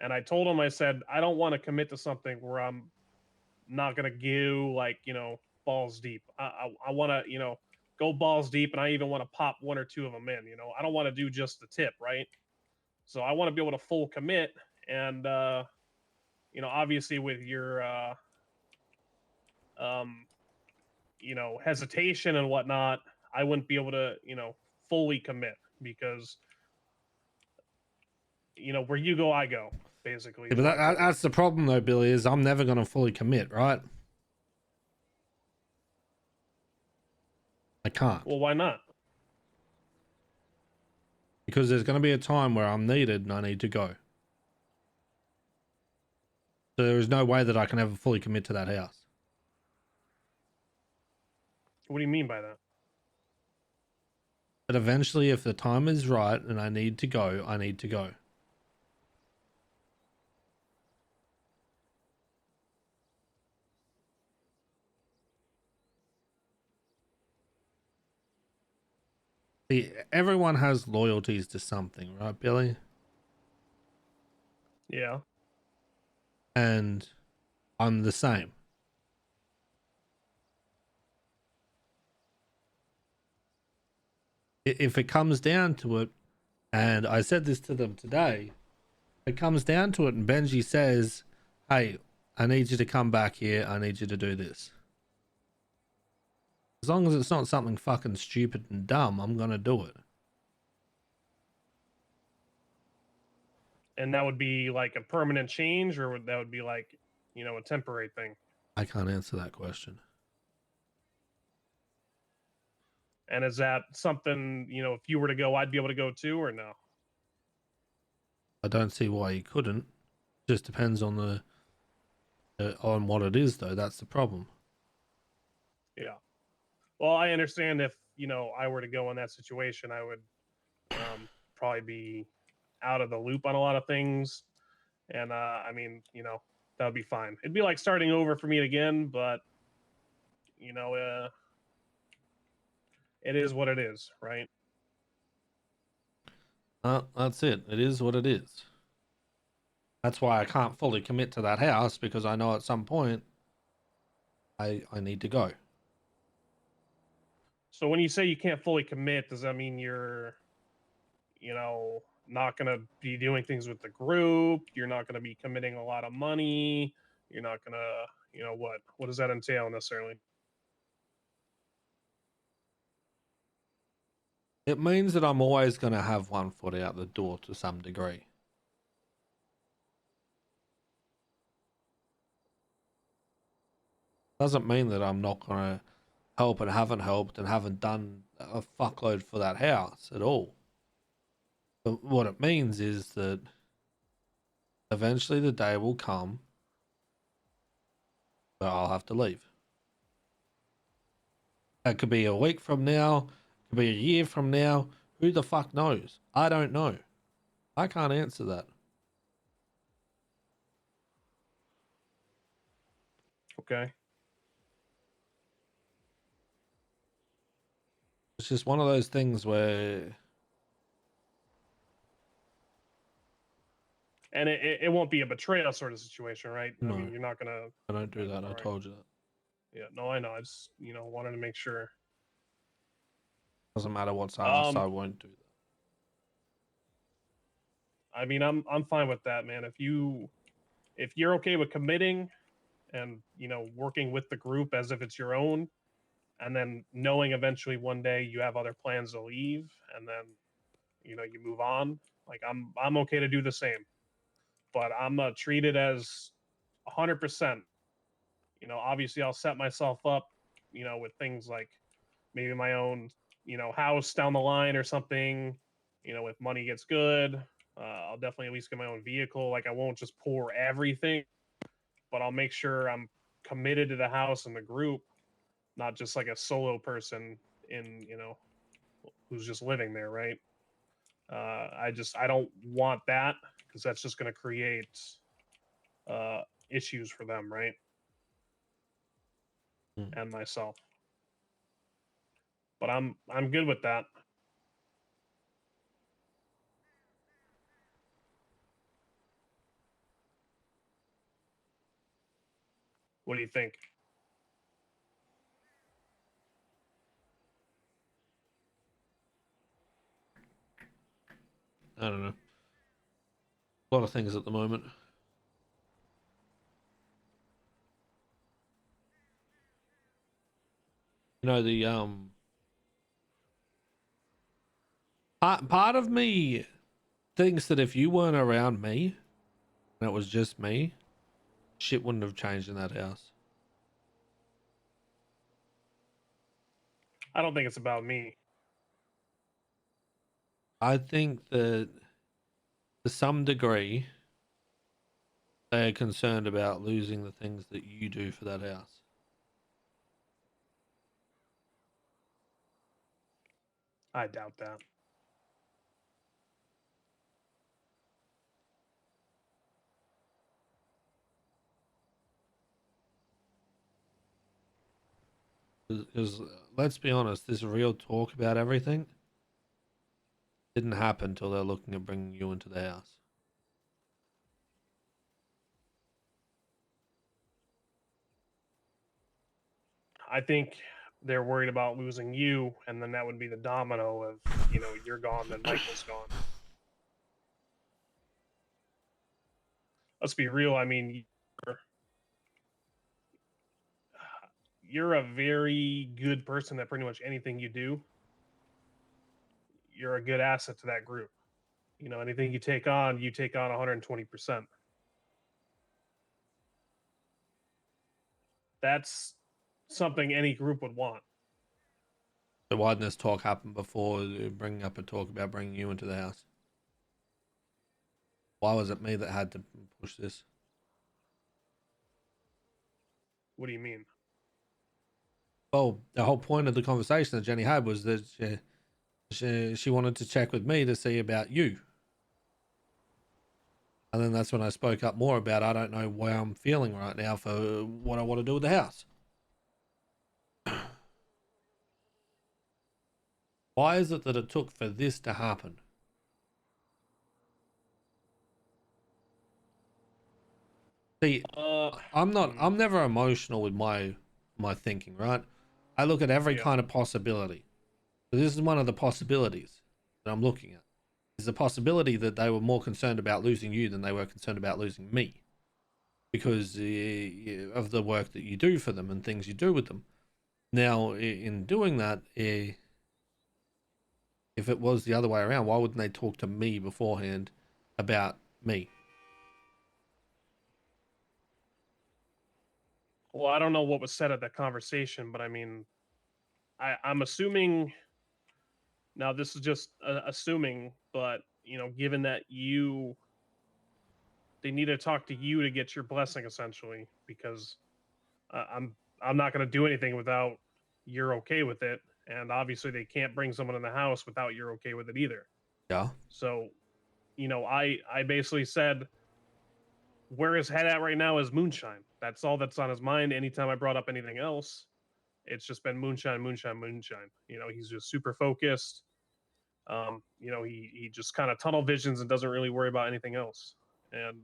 And I told them, I said, I don't want to commit to something where I'm not gonna go like, balls deep. I want to, go balls deep, and I even want to pop one or two of them in. I don't want to do just the tip, right? So I want to be able to full commit, and obviously with your hesitation and whatnot, I wouldn't be able to, fully commit because where you go, I go, basically. Yeah, but that's the problem though, Billy, is I'm never going to fully commit, right? I can't. Well, why not? Because there's going to be a time where I'm needed and I need to go. So there is no way that I can ever fully commit to that house. What do you mean by that? But eventually, if the time is right and I need to go, I need to go. See, everyone has loyalties to something, right, Billy? Yeah. And I'm the same. If it comes down to it, and I said this to them today, it comes down to it and Benji says, hey, I need you to come back here, I need you to do this. As long as it's not something fucking stupid and dumb, I'm gonna do it. And that would be like a permanent change, or that would be like, a temporary thing? I can't answer that question. And is that something, if you were to go, I'd be able to go too, or no? I don't see why you couldn't. Just depends on on what it is, though. That's the problem. Yeah. Well, I understand if, I were to go in that situation, I would probably be out of the loop on a lot of things. And, I mean, that would be fine. It'd be like starting over for me again, but, it is what it is, right? That's it. It is what it is. That's why I can't fully commit to that house, because I know at some point I need to go. So when you say you can't fully commit, does that mean you're, not going to be doing things with the group? You're not going to be committing a lot of money? You're not going to, what does that entail necessarily? It means that I'm always going to have one foot out the door to some degree. Doesn't mean that I'm not going to help and haven't helped and haven't done a fuckload for that house at all. But what it means is that eventually the day will come where I'll have to leave. That could be a week from now, could be a year from now. Who the fuck knows? I don't know. I can't answer that. Okay. It's just one of those things where... And it won't be a betrayal sort of situation, right? No. I mean, you're not going to... I don't do that. I Alright. told you that. Yeah, no, I know. I just, wanted to make sure. Doesn't matter what's asked, I Um, won't do that. I mean, I'm fine with that, man. If you're okay with committing and, working with the group as if it's your own, and then knowing eventually one day you have other plans to leave, and then, you move on, like I'm okay to do the same. But I'm not treated as 100%. Obviously I'll set myself up, with things like maybe my own, house down the line or something. If money gets good, I'll definitely at least get my own vehicle. Like I won't just pour everything, but I'll make sure I'm committed to the house and the group, not just like a solo person in, who's just living there, right? I don't want that, because that's just going to create issues for them, right? And myself. But I'm good with that. What do you think? I don't know. A lot of things at the moment. The part of me thinks that if you weren't around me and it was just me, shit wouldn't have changed in that house. I don't think it's about me. I think that to some degree, they're concerned about losing the things that you do for that house. I doubt that. Because let's be honest, this real talk about everything didn't happen until they're looking at bringing you into the house. I think they're worried about losing you, and then that would be the domino of, you're gone, then Michael's gone. Let's be real. I mean, you're a very good person at pretty much anything you do. You're a good asset to that group. Anything you take on 120%. That's something any group would want. So why didn't this talk happen before bringing up a talk about bringing you into the house? Why was it me that had to push this? What do you mean? Well, the whole point of the conversation that Jenny had was that she wanted to check with me to see about you. And then that's when I spoke up more about, I don't know where I'm feeling right now for what I want to do with the house. Why is it that it took for this to happen? See, I'm never emotional with my thinking, right? I look at every kind of possibility. So this is one of the possibilities that I'm looking at. There's a possibility that they were more concerned about losing you than they were concerned about losing me, because of the work that you do for them and things you do with them. Now, in doing that, if it was the other way around, why wouldn't they talk to me beforehand about me? Well, I don't know what was said at that conversation, but I mean, I'm assuming. Now, this is just assuming, but given that they need to talk to you to get your blessing, essentially, because I'm not going to do anything without you're okay with it, and obviously they can't bring someone in the house without you're okay with it either. Yeah. So, I basically said where his head at right now is moonshine. That's all that's on his mind. Anytime I brought up anything else, it's just been moonshine, moonshine, moonshine. He's just super focused. He just kind of tunnel visions and doesn't really worry about anything else. And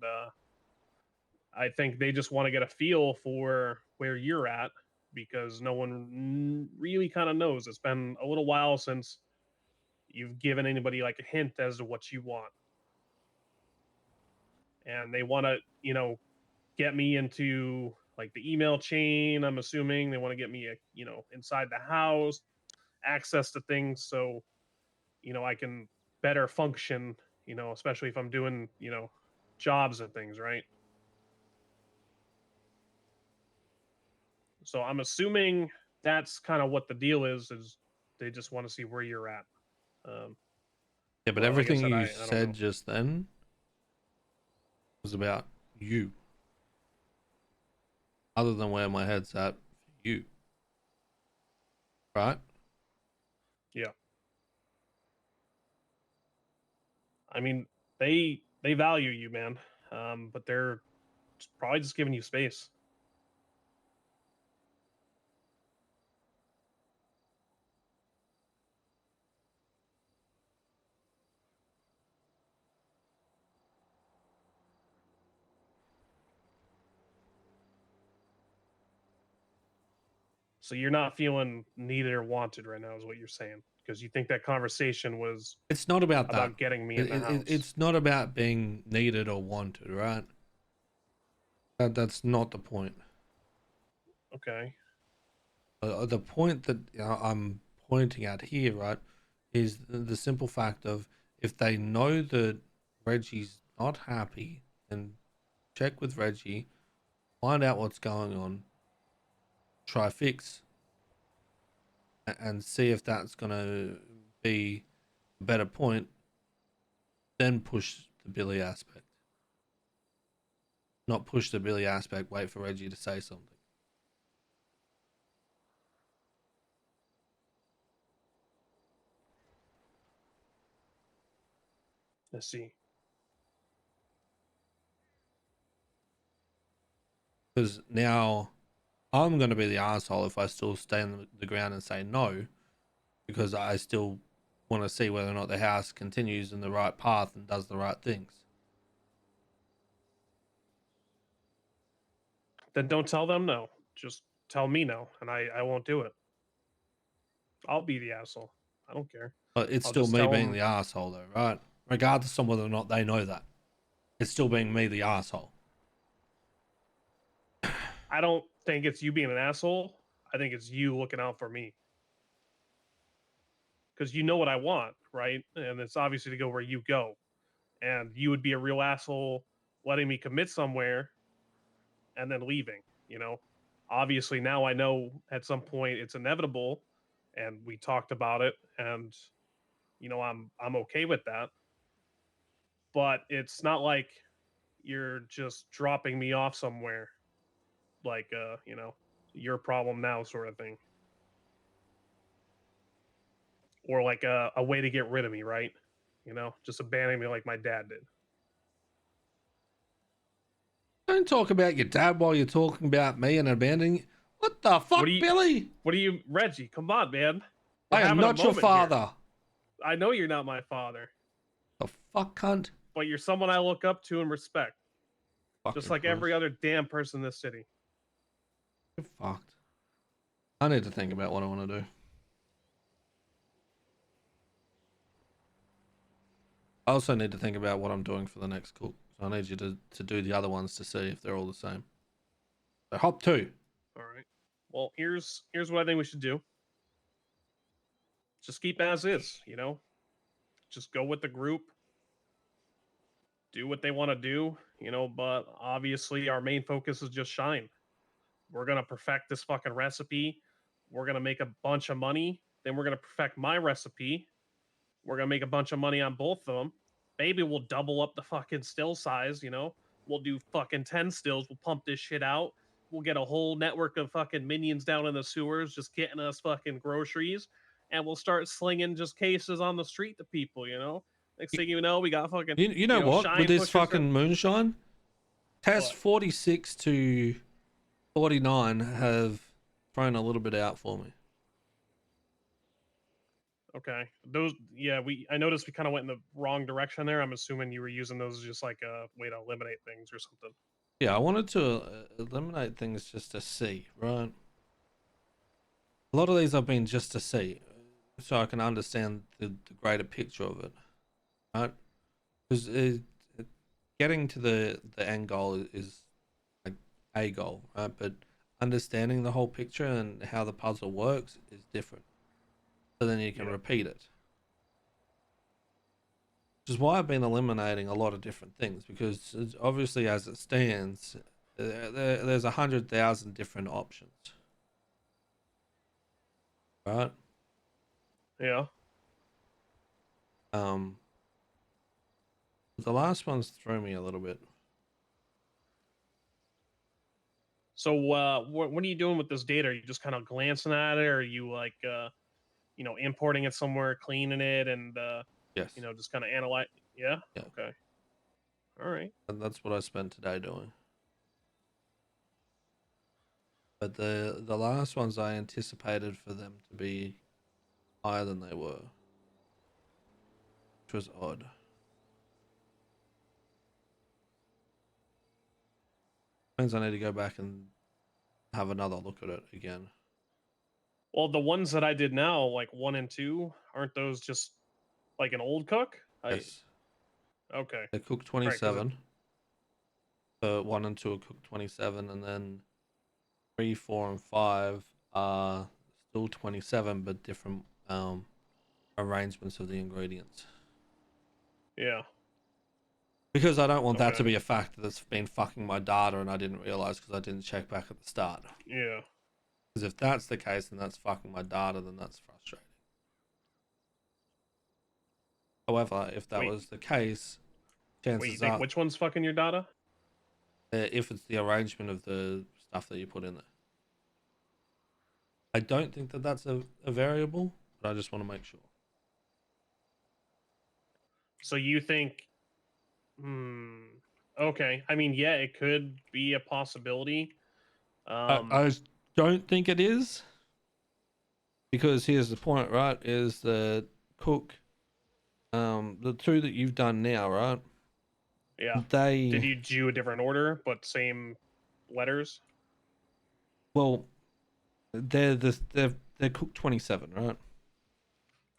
I think they just want to get a feel for where you're at, because no one really kind of knows. It's been a little while since you've given anybody like a hint as to what you want. And they want to, get me into like the email chain. I'm assuming they want to get me, inside the house, access to things, so I can better function, especially if I'm doing, jobs and things, right? So I'm assuming that's kind of what the deal is they just want to see where you're at. Yeah, but like I everything said, you I don't said know. just then was about you. Other than where my head's at for you. Right? Yeah. I mean, they value you, man. But they're probably just giving you space. So you're not feeling needed or wanted right now, is what you're saying, because you think that conversation was It's not about that. getting me in the house. It's not about being needed or wanted, right? That's not the point. Okay. The point that I'm pointing at here, right, is the simple fact of, if they know that Reggie's not happy, then check with Reggie, find out what's going on, try fix. and see if that's gonna be a better point, then push the Billy aspect. Not push the Billy aspect, wait for Reggie to say something. Let's see. Because now I'm going to be the asshole if I still stay on the ground and say no, because I still want to see whether or not the house continues in the right path and does the right things. Then don't tell them no. Just tell me no, and I won't do it. I'll be the asshole. I don't care. But it's I'll still just me tell being them- the asshole, though, right? Regardless of whether or not they know that, it's still being me the asshole. I don't think it's you being an asshole. I think it's you looking out for me. Because you know what I want, right? And it's obviously to go where you go. And you would be a real asshole letting me commit somewhere and then leaving, you know? Obviously now I know at some point it's inevitable and we talked about it and you know I'm okay with that. But it's not like you're just dropping me off somewhere like you know, your problem now sort of thing. Or like a way to get rid of me, right? You know, just abandon me like my dad did. Don't talk about your dad while you're talking about me and abandoning. What the fuck, Billy? What do you, Reggie? Come on, man. We're I am having a not your moment here. father. I know you're not my father, The fuck, cunt. but you're someone I look up to and respect, Fucking just like Christ. every other damn person in this city. You're fucked. I need to think about what I want to do. I also need to think about what I'm doing for the next cook. So I need you to do the other ones to see if they're all the same. So hop 2. All right. Well, here's what I think we should do. Just keep as is, you know. Just go with the group. Do what they want to do, you know. But obviously, our main focus is just shine. We're gonna perfect this fucking recipe. We're gonna make a bunch of money. Then we're gonna perfect my recipe. We're gonna make a bunch of money on both of them. Maybe we'll double up the fucking still size, you know? We'll do fucking 10 stills. We'll pump this shit out. We'll get a whole network of fucking minions down in the sewers just getting us fucking groceries. And we'll start slinging just cases on the street to people, you know? Next thing you know, we got fucking. You know what? Shine With this pushers fucking moonshine, tests What? 46 to 49 have thrown a little bit out for me. Okay. Those, yeah, I noticed we kind of went in the wrong direction there. I'm assuming you were using those as just like a way to eliminate things or something. Yeah, I wanted to eliminate things just to see, right? A lot of these have been just to see, so I can understand the greater picture of it, right? Because getting to the end goal is like a goal, right? But understanding the whole picture and how the puzzle works is different. So then you can repeat it. Which is why I've been eliminating a lot of different things, because obviously as it stands, there's 100,000 different options. Right? Yeah. The last one's threw me a little bit. So what are you doing with this data? Are you just kind of glancing at it, or are you like you know, importing it somewhere, cleaning it, and Yes. you know, just kind of analyze? Yeah. Yeah. Okay. All right. And that's what I spent today doing. But the last ones I anticipated for them to be higher than they were, which was odd. Means I need to go back and have another look at it again. Well, the ones that I did now, like 1 and 2, aren't those just like an old cook? Yes. Okay. They cooked 27. 1 and 2 are cooked 27, and then 3, 4, and 5 are still 27, but different arrangements of the ingredients. Yeah. Because I don't want that to Okay. be a factor that's been fucking my data and I didn't realize because I didn't check back at the start. Yeah. Because if that's the case, and that's fucking my data, then that's frustrating. However, if that Wait. was the case, Wait, you chances think are, which one's fucking your data? if it's the arrangement of the stuff that you put in there. I don't think that that's a variable, but I just want to make sure. So you think? Okay. I mean, yeah, it could be a possibility. I don't think it is, because here's the point, right? Is the cook, the two that you've done now, right? Yeah. They Did you do a different order but same letters? well, they're cook 27, right?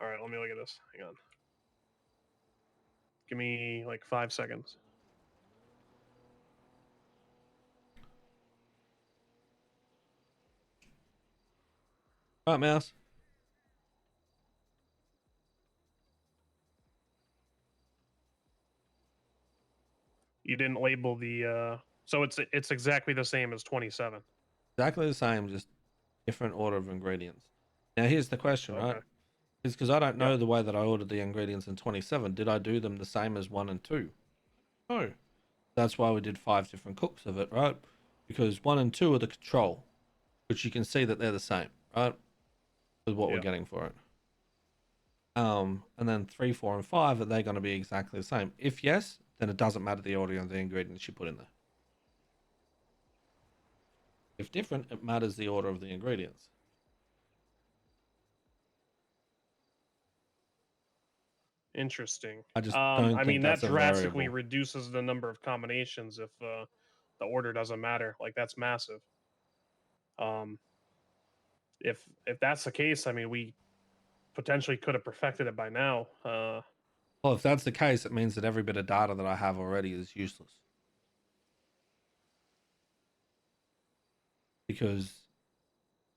All right, let me look at this. Hang on. Give me like 5 seconds. Right, mouse. You didn't label the so it's exactly the same as 27. Exactly the same, just different order of ingredients. Now here's the question, right? Okay. Is because I don't know Yep. the way that I ordered the ingredients in 27. Did I do them the same as 1 and 2? No. That's why we did 5 different cooks of it, right? Because 1 and 2 are the control, which you can see that they're the same, right? With what we're Yep. getting for it. And then 3, 4, and 5, are they going to be exactly the same? If yes, then it doesn't matter the order of the ingredients you put in there. If different, it matters the order of the ingredients. Interesting. I just don't I think mean, that that's a drastically variable. reduces the number of combinations if the order doesn't matter. Like that's massive. Um, if that's the case, I mean, we potentially could have perfected it by now. Well, if that's the case, it means that every bit of data that I have already is useless. Because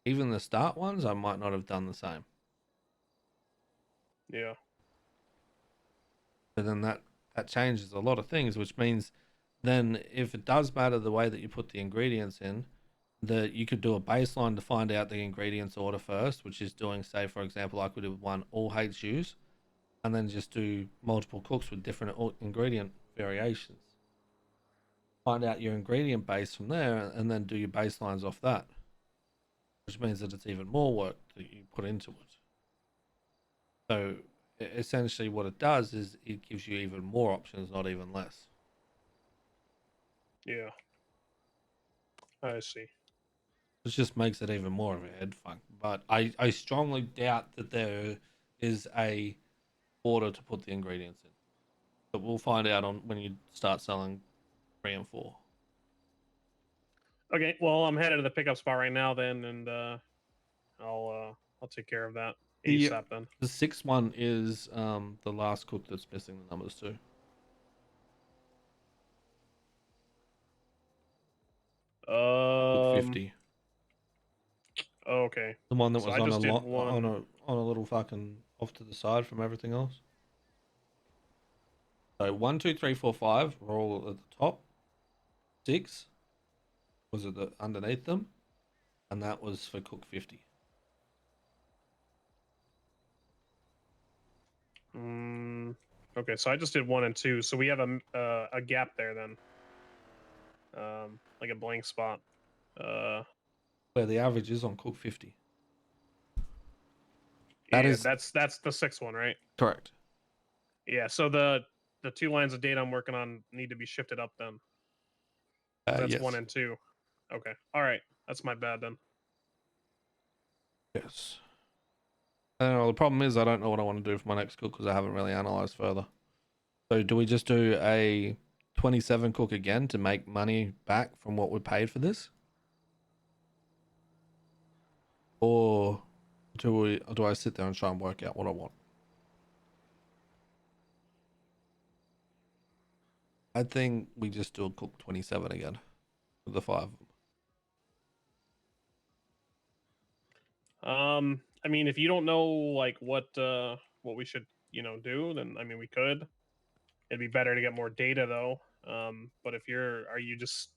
even the start ones, I might not have done the same. Yeah. But then that changes a lot of things, which means then if it does matter the way that you put the ingredients in, that you could do a baseline to find out the ingredients order first, which is doing, say, for example, I could do one all HUs, and then just do multiple cooks with different ingredient variations. Find out your ingredient base from there, and then do your baselines off that, which means that it's even more work that you put into it. So essentially what it does is it gives you even more options, not even less. Yeah. I see. It just makes it even more of a head fuck. But I strongly doubt that there is a order to put the ingredients in. But we'll find out on when you start selling 3 and 4. Okay. Well, I'm headed to the pickup spot right now then, and I'll take care of that ASAP then. The 6th one is the last cook that's missing the numbers too. Cook 50. Okay. The one that So was I on just did on one. a little fucking off to the side from everything else. So 1, 2, 3, 4, 5 were all at the top. 6 was at the underneath them, and that was for cook 50. Okay, so I just did 1 and 2, so we have a gap there then, like a blank spot. Where the average is on cook 50. Yeah, That is that's the 6th one, right? correct. Yeah, so the 2 lines of data I'm working on need to be shifted up then. That's Yes. 1 and 2. Okay, all right, that's my bad then. Yes. The problem is I don't know what I want to do for my next cook because I haven't really analyzed further. So do we just do a 27 cook again to make money back from what we paid for this? Or do I sit there and try and work out what I want? I think we just do a cook 27 again with the 5 of them. I mean, if you don't know like what we should do, then I mean we could. It'd be better to get more data though. But if are you just